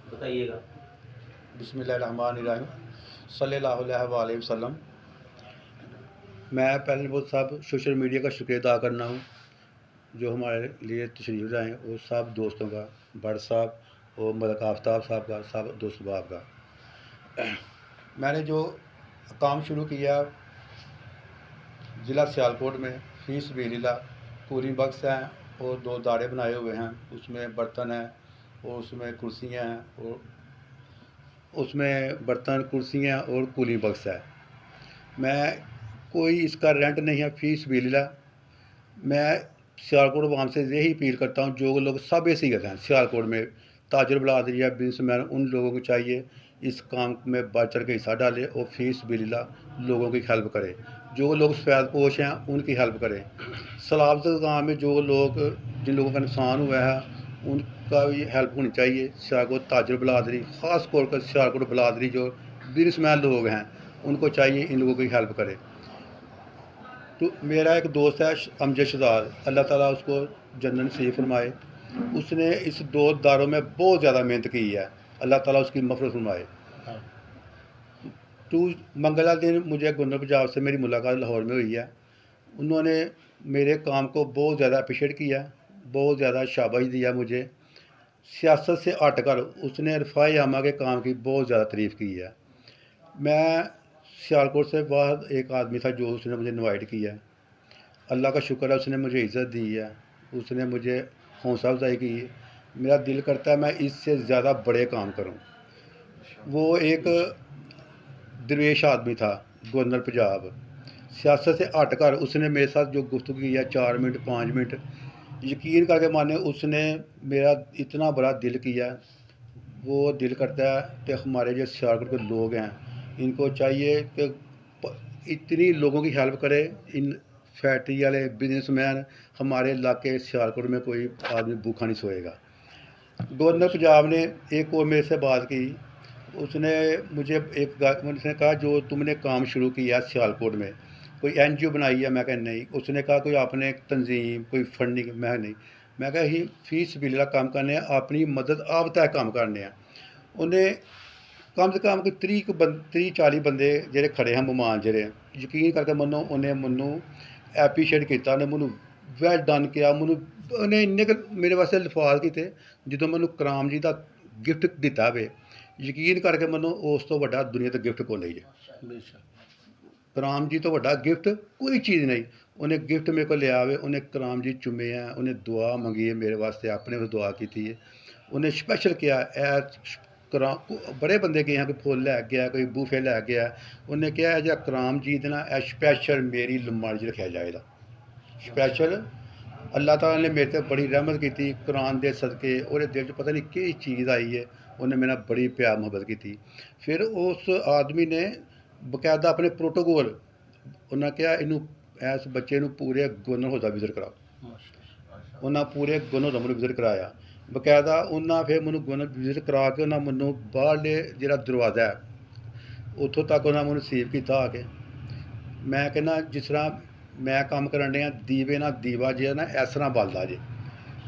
बताइएगा। बिस्मिल्लाहिर्रहमानिर्रहीम सल्लल्लाहु अलैहि वसल्लम। मैं पहले बहुत सब सोशल मीडिया का शुक्रिया अदा करना हूँ जो हमारे लिए तशरीफ़ लाए और सब दोस्तों का, भट्ट साहब और मलक आफ्ताब साहब का, सब दोस्त बाब का। मैंने जो काम शुरू किया ज़िला सियालकोट में, फ़ी सबीलिल्लाह कूलिंग बक्स हैं और 2 दाड़े बनाए हुए हैं, उसमें बर्तन हैं और उसमें कुर्सियाँ हैं और उसमें बर्तन, कुर्सियाँ और कूलिंग बक्स है। मैं कोई इसका रेंट नहीं है, फ़ी सबीलिल्लाह। मैं सियालकोट अवाम से यही अपील करता हूँ, जो लोग सब ऐसे ही हैं सियालकोट में, ताजर बिरादरी या बिजनेसमैन, उन लोगों को चाहिए इस काम में बढ़ चढ़ के हिस्सा डाले और फ़ी सबीलिल्लाह लोगों की हेल्प करें। जो लोग सफ़ेद पोश हैं उनकी हेल्प करें। सलाबत गाँव में जो लोग, जिन लोगों का नुकसान हुआ है, उनका भी हेल्प होनी चाहिए। सियालकोट ताजर बिरादरी, ख़ास तौर पर सियालकोट बिरादरी जो बिजनेसमैन लोग हैं, उनको चाहिए इन लोगों की हेल्प करें। तो मेरा एक दोस्त है अमजद शहजाद, अल्लाह ताला उसको जन्नत नसीब फरमाए। उसने इस 2 दारों में बहुत ज़्यादा मेहनत की है, अल्लाह ताला उसकी मग़फ़िरत फरमाए। तो मंगलवार दिन मुझे गवर्नर पंजाब से मेरी मुलाकात लाहौर में हुई है। उन्होंने मेरे काम को बहुत ज़्यादा अप्रिशिएट किया, बहुत ज़्यादा शाबाश दिया मुझे। सियासत से हट कर उसने रफ़ाए आमा के काम की बहुत ज़्यादा तारीफ़ की है। मैं सियालकोट से बाहर एक आदमी था जो उसने मुझे इनवाइट किया है। अल्लाह का शुक्र है उसने मुझे इज़्ज़त दी है, उसने मुझे हौसला अफजाई की है। मेरा दिल करता है मैं इससे ज़्यादा बड़े काम करूं। वो एक दरवेश आदमी था, गवर्नर पंजाब। सियासत से हट कर उसने मेरे साथ जो गुफ्तगू की है 4 मिनट 5 मिनट, यकीन करके माने उसने मेरा इतना बड़ा दिल किया। वो दिल करता है कि हमारे जो सियालकोट के लोग हैं, इनको चाहिए कि इतनी लोगों की हेल्प करे। इन फैक्ट्री वाले बिजनेसमैन, हमारे इलाके सियालकोट में कोई आदमी भूखा नहीं सोएगा। गवर्नर पंजाब ने एक और मेरे से बात की। उसने मुझे उसने कहा जो तुमने काम शुरू किया सियालकोट में, कोई NGO बनाई है? मैं कहा नहीं। उसने कहा कोई आपने तंजीम, कोई फंडिंग? मैं नहीं। मैं कहा ही फ़ी सबीलिल्लाह काम करने हैं, अपनी मदद आप तक काम करने हैं। उन्हें कम से कम कोई 30-40 ਬੰਦੇ ਜਿਹੜੇ ਖੜੇ ਹਨ ਮਹਿਮਾਨ ਜਿਹੜੇ, ਯਕੀਨ ਕਰਕੇ ਮੰਨੋ ਉਹਨੇ ਮੈਨੂੰ ਐਪਰੀਸ਼ੀਏਟ ਕੀਤਾ, ਉਹਨੇ ਮੈਨੂੰ ਵੈਲ ਡਨ ਕਿਹਾ। ਮੈਨੂੰ ਉਹਨੇ ਇੰਨੇ ਕੁ ਮੇਰੇ ਵਾਸਤੇ ਲਫਾਜ਼ ਕੀਤੇ, ਜਦੋਂ ਮੈਨੂੰ ਕਰਾਮ ਜੀ ਦਾ ਗਿਫਟ ਦਿੱਤਾ ਵੇ, ਯਕੀਨ ਕਰਕੇ ਮੰਨੋ ਉਸ ਤੋਂ ਵੱਡਾ ਦੁਨੀਆ 'ਤੇ ਗਿਫਟ ਕੋਈ ਨਹੀਂ ਜੇ। ਕਰਾਮ ਜੀ ਤੋਂ ਵੱਡਾ ਗਿਫਟ ਕੋਈ ਚੀਜ਼ ਨਹੀਂ। ਉਹਨੇ ਗਿਫਟ ਮੇਰੇ ਕੋਲ ਲਿਆ ਵੇ, ਉਹਨੇ ਕਰਾਮ ਜੀ ਚੁੰਮੇ ਆ, ਉਹਨੇ ਦੁਆ ਮੰਗੀ ਹੈ ਮੇਰੇ ਵਾਸਤੇ, ਆਪਣੇ ਵਾਸਤੇ ਦੁਆ ਕੀਤੀ ਹੈ। ਉਹਨੇ ਸਪੈਸ਼ਲ ਕਿਹਾ ਬੜੇ ਬੰਦੇ ਗਏ ਹਨ, ਕੋਈ ਫੁੱਲ ਲੈ ਗਿਆ, ਕੋਈ ਬੂਫੇ ਲੈ ਗਿਆ। ਉਹਨੇ ਕਿਹਾ ਇਹ ਜਿਹੜਾ ਕਰਾਮ ਜੀ ਦੇ ਨਾਲ ਇਹ ਸਪੈਸ਼ਲ ਮੇਰੀ ਲਮਾਰੀ 'ਚ ਰੱਖਿਆ ਜਾਏਗਾ। ਸਪੈਸ਼ਲ ਅੱਲਾਹ ਤਾਲਾ ਨੇ ਮੇਰੇ 'ਤੇ ਬੜੀ ਰਹਿਮਤ ਕੀਤੀ ਕੁਰਾਨ ਦੇ ਸਦਕੇ। ਉਹਦੇ ਦਿਲ 'ਚ ਪਤਾ ਨਹੀਂ ਕਿਹੜੀ ਚੀਜ਼ ਆਈ ਹੈ, ਉਹਨੇ ਮੇਰੇ ਨਾਲ ਬੜੀ ਪਿਆਰ ਮੁਹੱਬਤ ਕੀਤੀ। ਫਿਰ ਉਸ ਆਦਮੀ ਨੇ ਬਕਾਇਦਾ ਆਪਣੇ ਪ੍ਰੋਟੋਕੋਲ, ਉਹਨਾਂ ਕਿਹਾ ਇਹਨੂੰ, ਇਸ ਬੱਚੇ ਨੂੰ ਪੂਰੇ ਗਵਰਨਰ ਅਹੁਦਾ ਵਿਜ਼ਿਟ ਕਰਾਓ। ਉਹਨਾਂ ਪੂਰੇ ਗਵਰਨਰ ਅਹੁਦਾ ਮੈਨੂੰ ਵਿਜ਼ਿਟ ਕਰਾਇਆ ਬਕਾਇਦਾ। ਉਹਨਾਂ ਫਿਰ ਮੈਨੂੰ ਗਵਰਨਰ ਵਿਜ਼ਿਟ ਕਰਾ ਕੇ ਉਹਨਾਂ ਮੈਨੂੰ ਬਾਹਰਲੇ ਜਿਹੜਾ ਦਰਵਾਜ਼ਾ ਹੈ ਉੱਥੋਂ ਤੱਕ ਉਹਨਾਂ ਮੈਨੂੰ ਰਿਸੀਵ ਕੀਤਾ ਆ ਕੇ। ਮੈਂ ਕਹਿੰਦਾ ਜਿਸ ਤਰ੍ਹਾਂ ਮੈਂ ਕੰਮ ਕਰਨ ਡਿਆ, ਦੀਵੇ ਨਾਲ ਦੀਵਾ ਜਿਹੜਾ ਨਾ ਇਸ ਤਰ੍ਹਾਂ ਬਲਦਾ ਜੇ।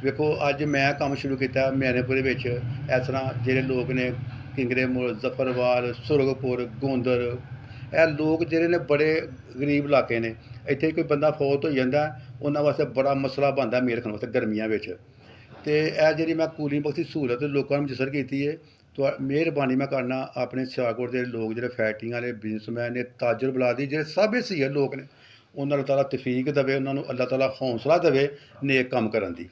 ਵੇਖੋ ਅੱਜ ਮੈਂ ਕੰਮ ਸ਼ੁਰੂ ਕੀਤਾ ਮਿਆਂਪੁਰ ਵਿੱਚ, ਇਸ ਤਰ੍ਹਾਂ ਜਿਹੜੇ ਲੋਕ ਨੇ ਕਿੰਗਰੇ ਮੁੱਲ, ਜ਼ਫਰਵਾਲ, ਸੁਰਗਪੁਰ, ਗੋਂਦਰ, ਇਹ ਲੋਕ ਜਿਹੜੇ ਨੇ ਬੜੇ ਗਰੀਬ ਇਲਾਕੇ ਨੇ। ਇੱਥੇ ਕੋਈ ਬੰਦਾ ਫੌਤ ਹੋ ਜਾਂਦਾ ਉਹਨਾਂ ਵਾਸਤੇ ਬੜਾ ਮਸਲਾ ਬਣਦਾ ਮੇਲ ਖਾਣ ਵਾਸਤੇ ਗਰਮੀਆਂ ਵਿੱਚ। ਅਤੇ ਇਹ ਜਿਹੜੀ ਮੈਂ ਕੂਲਿੰਗ ਬਖਸ਼ ਦੀ ਸਹੂਲਤ ਲੋਕਾਂ ਨੂੰ ਮੁਯੱਸਰ ਕੀਤੀ ਹੈ। ਮਿਹਰਬਾਨੀ ਮੈਂ ਕਰਨਾ ਆਪਣੇ ਸਿਆਲਕੋਟ ਦੇ ਲੋਕ ਜਿਹੜੇ ਫੈਕਟਰੀਆਂ ਵਾਲੇ ਬਿਜ਼ਨਸਮੈਨ ਨੇ, ਤਾਜਰ ਬਿਰਾਦਰੀ ਜਿਹੜੇ ਸਭ ਇਹ ਸਹੀ ਲੋਕ ਨੇ, ਉਹਨਾਂ ਨੂੰ ਤਾਲਾ ਤੌਫੀਕ ਦੇਵੇ, ਉਹਨਾਂ ਨੂੰ ਅੱਲਾਹ ਤਾਲਾ ਹੌਸਲਾ ਦੇਵੇ ਨੇਕ ਕੰਮ ਕਰਨ ਦੀ।